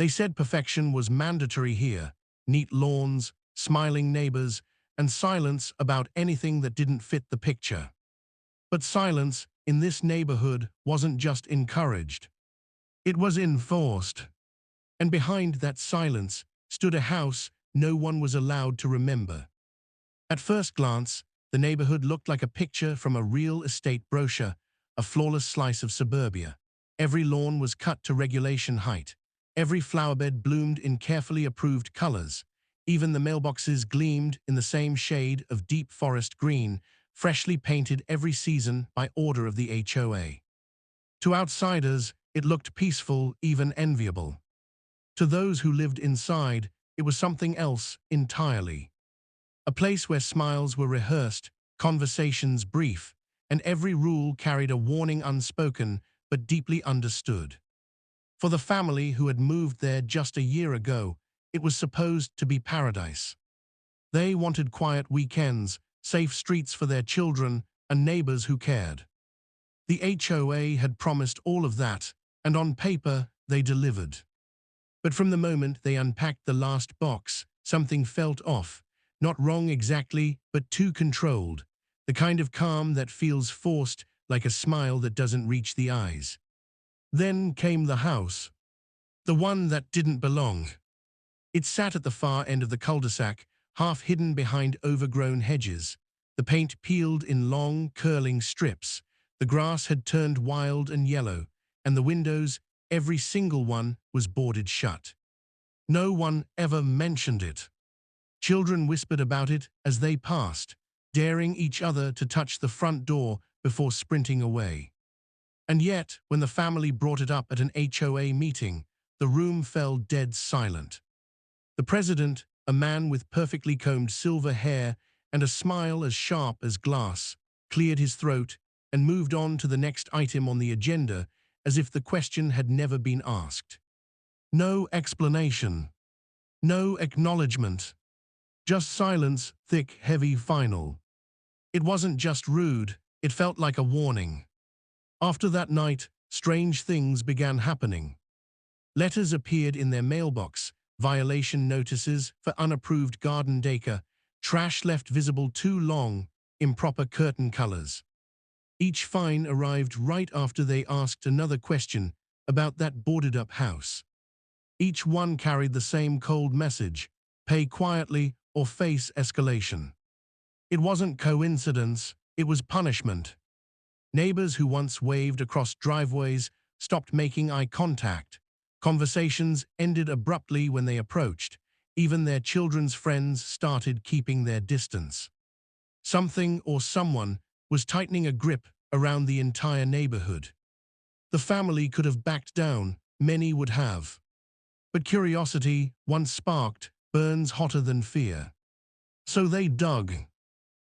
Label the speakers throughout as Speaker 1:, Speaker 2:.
Speaker 1: They said perfection was mandatory here: neat lawns, smiling neighbors, and silence about anything that didn't fit the picture. But silence in this neighborhood wasn't just encouraged. It was enforced. And behind that silence stood a house no one was allowed to remember. At first glance, the neighborhood looked like a picture from a real estate brochure, a flawless slice of suburbia. Every lawn was cut to regulation height. Every flowerbed bloomed in carefully approved colors. Even the mailboxes gleamed in the same shade of deep forest green, freshly painted every season by order of the HOA. To outsiders, it looked peaceful, even enviable. To those who lived inside, it was something else entirely. A place where smiles were rehearsed, conversations brief, and every rule carried a warning unspoken but deeply understood. For the family who had moved there just a year ago, it was supposed to be paradise. They wanted quiet weekends, safe streets for their children, and neighbors who cared. The HOA had promised all of that, and on paper, they delivered. But from the moment they unpacked the last box, something felt off. Not wrong exactly, but too controlled. The kind of calm that feels forced, like a smile that doesn't reach the eyes. Then came the house. The one that didn't belong. It sat at the far end of the cul-de-sac, half hidden behind overgrown hedges. The paint peeled in long, curling strips. The grass had turned wild and yellow, and the windows, every single one, was boarded shut. No one ever mentioned it. Children whispered about it as they passed, daring each other to touch the front door before sprinting away. And yet, when the family brought it up at an HOA meeting, the room fell dead silent. The president, a man with perfectly combed silver hair and a smile as sharp as glass, cleared his throat and moved on to the next item on the agenda as if the question had never been asked. No explanation. No acknowledgement. Just silence, thick, heavy, final. It wasn't just rude, it felt like a warning. After that night, strange things began happening. Letters appeared in their mailbox, violation notices for unapproved garden decor, trash left visible too long, improper curtain colors. Each fine arrived right after they asked another question about that boarded-up house. Each one carried the same cold message: pay quietly or face escalation. It wasn't coincidence, it was punishment. Neighbors who once waved across driveways stopped making eye contact. Conversations ended abruptly when they approached. Even their children's friends started keeping their distance. Something or someone was tightening a grip around the entire neighborhood. The family could have backed down, many would have. But curiosity, once sparked, burns hotter than fear. So they dug.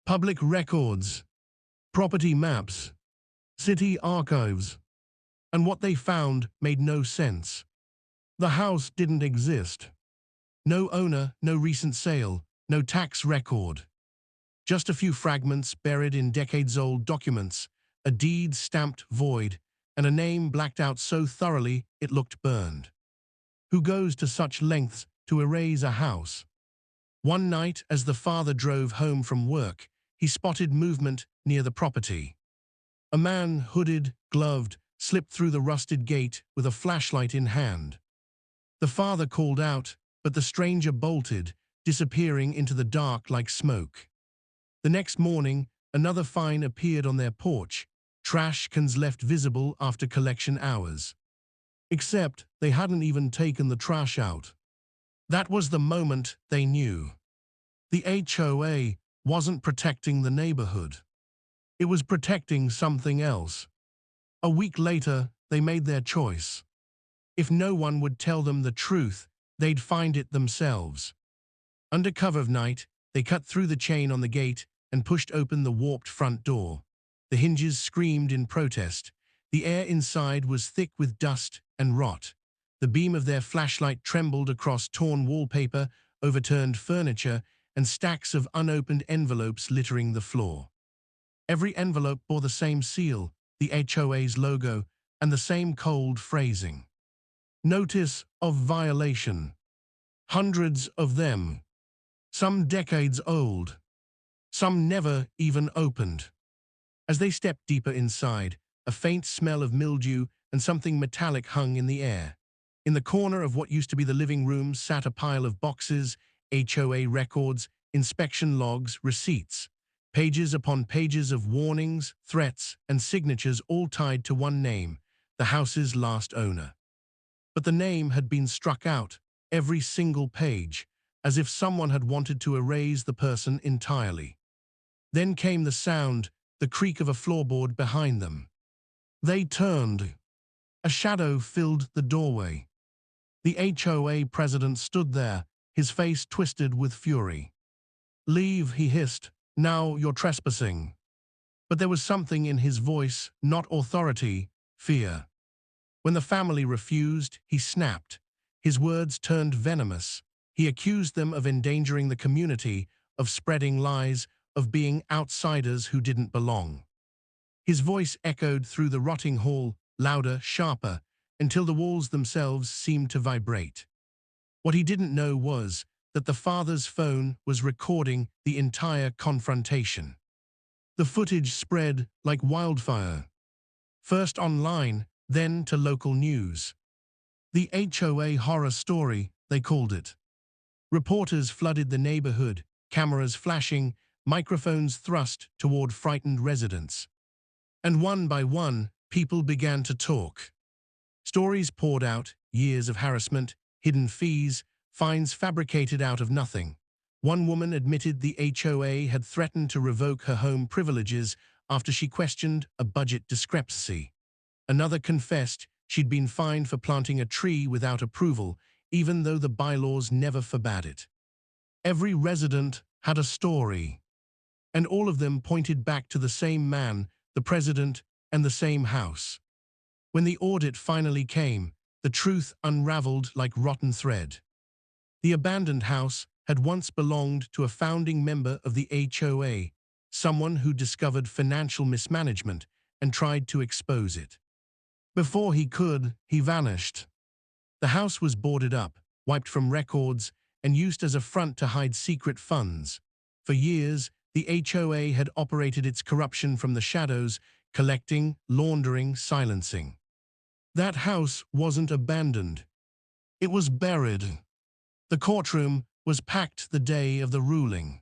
Speaker 1: Public records, property maps, city archives, and what they found made no sense. The house didn't exist. No owner, no recent sale, no tax record. Just a few fragments buried in decades-old documents, a deed stamped void, and a name blacked out so thoroughly it looked burned. Who goes to such lengths to erase a house? One night, as the father drove home from work, he spotted movement near the property. A man, hooded, gloved, slipped through the rusted gate with a flashlight in hand. The father called out, but the stranger bolted, disappearing into the dark like smoke. The next morning, another fine appeared on their porch, trash cans left visible after collection hours. Except they hadn't even taken the trash out. That was the moment they knew. The HOA wasn't protecting the neighborhood. It was protecting something else. A week later, they made their choice. If no one would tell them the truth, they'd find it themselves. Under cover of night, they cut through the chain on the gate and pushed open the warped front door. The hinges screamed in protest. The air inside was thick with dust and rot. The beam of their flashlight trembled across torn wallpaper, overturned furniture, and stacks of unopened envelopes littering the floor. Every envelope bore the same seal, the HOA's logo, and the same cold phrasing. Notice of violation. Hundreds of them. Some decades old. Some never even opened. As they stepped deeper inside, a faint smell of mildew and something metallic hung in the air. In the corner of what used to be the living room sat a pile of boxes, HOA records, inspection logs, receipts, pages upon pages of warnings, threats, and signatures all tied to one name, the house's last owner. But the name had been struck out, every single page, as if someone had wanted to erase the person entirely. Then came the sound, the creak of a floorboard behind them. They turned. A shadow filled the doorway. The HOA president stood there, his face twisted with fury. "Leave," he hissed. "Now you're trespassing." But there was something in his voice, not authority, fear. When the family refused, he snapped. His words turned venomous. He accused them of endangering the community, of spreading lies, of being outsiders who didn't belong. His voice echoed through the rotting hall, louder, sharper, until the walls themselves seemed to vibrate. What he didn't know was that the father's phone was recording the entire confrontation. The footage spread like wildfire. First online, then to local news. The HOA horror story, they called it. Reporters flooded the neighborhood, cameras flashing, microphones thrust toward frightened residents. And one by one, people began to talk. Stories poured out, years of harassment, hidden fees, fines fabricated out of nothing. One woman admitted the HOA had threatened to revoke her home privileges after she questioned a budget discrepancy. Another confessed she'd been fined for planting a tree without approval, even though the bylaws never forbade it. Every resident had a story, and all of them pointed back to the same man, the president, and the same house. When the audit finally came, the truth unraveled like rotten thread. The abandoned house had once belonged to a founding member of the HOA, someone who discovered financial mismanagement and tried to expose it. Before he could, he vanished. The house was boarded up, wiped from records, and used as a front to hide secret funds. For years, the HOA had operated its corruption from the shadows, collecting, laundering, silencing. That house wasn't abandoned. It was buried. The courtroom was packed the day of the ruling.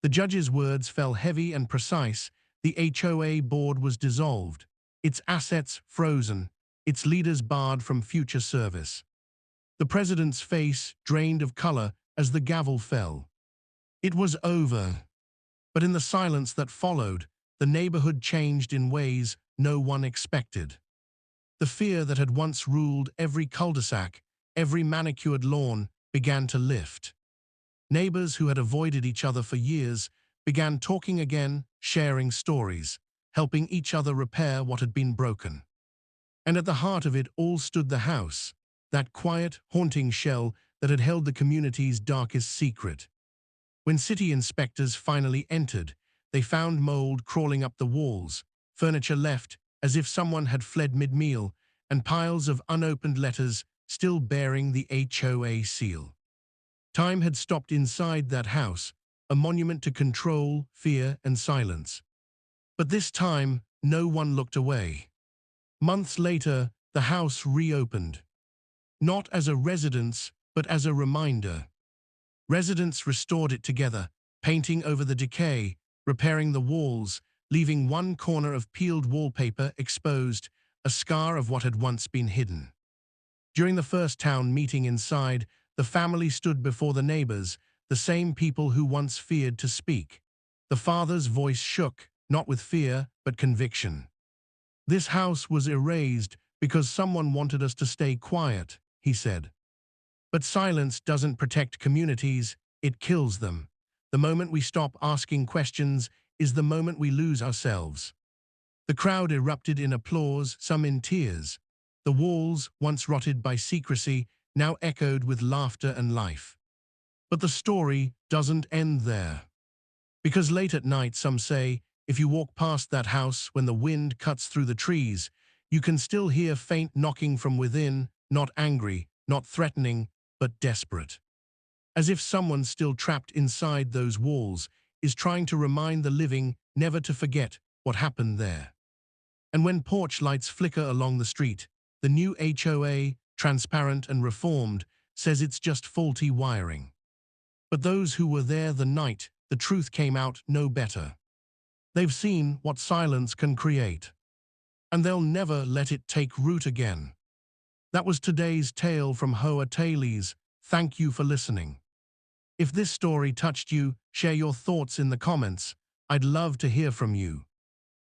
Speaker 1: The judge's words fell heavy and precise. The HOA board was dissolved, its assets frozen, its leaders barred from future service. The president's face drained of color as the gavel fell. It was over. But in the silence that followed, the neighborhood changed in ways no one expected. The fear that had once ruled every cul-de-sac, every manicured lawn, began to lift. Neighbors who had avoided each other for years began talking again, sharing stories, helping each other repair what had been broken. And at the heart of it all stood the house, that quiet, haunting shell that had held the community's darkest secret. When city inspectors finally entered, they found mold crawling up the walls, furniture left as if someone had fled mid-meal, and piles of unopened letters still bearing the HOA seal. Time had stopped inside that house, a monument to control, fear, and silence. But this time, no one looked away. Months later, the house reopened. Not as a residence, but as a reminder. Residents restored it together, painting over the decay, repairing the walls, leaving one corner of peeled wallpaper exposed, a scar of what had once been hidden. During the first town meeting inside, the family stood before the neighbors, the same people who once feared to speak. The father's voice shook, not with fear, but conviction. "This house was erased because someone wanted us to stay quiet," he said. But silence doesn't protect communities, it kills them. The moment we stop asking questions is the moment we lose ourselves. The crowd erupted in applause, some in tears. The walls, once rotted by secrecy, now echoed with laughter and life. But the story doesn't end there. Because late at night, some say, if you walk past that house when the wind cuts through the trees, you can still hear faint knocking from within, not angry, not threatening, but desperate. As if someone still trapped inside those walls is trying to remind the living never to forget what happened there. And when porch lights flicker along the street, the new HOA, transparent and reformed, says it's just faulty wiring. But those who were there the night the truth came out know better. They've seen what silence can create, and they'll never let it take root again. That was today's tale from Hoa Tales. Thank you for listening. If this story touched you, share your thoughts in the comments. I'd love to hear from you.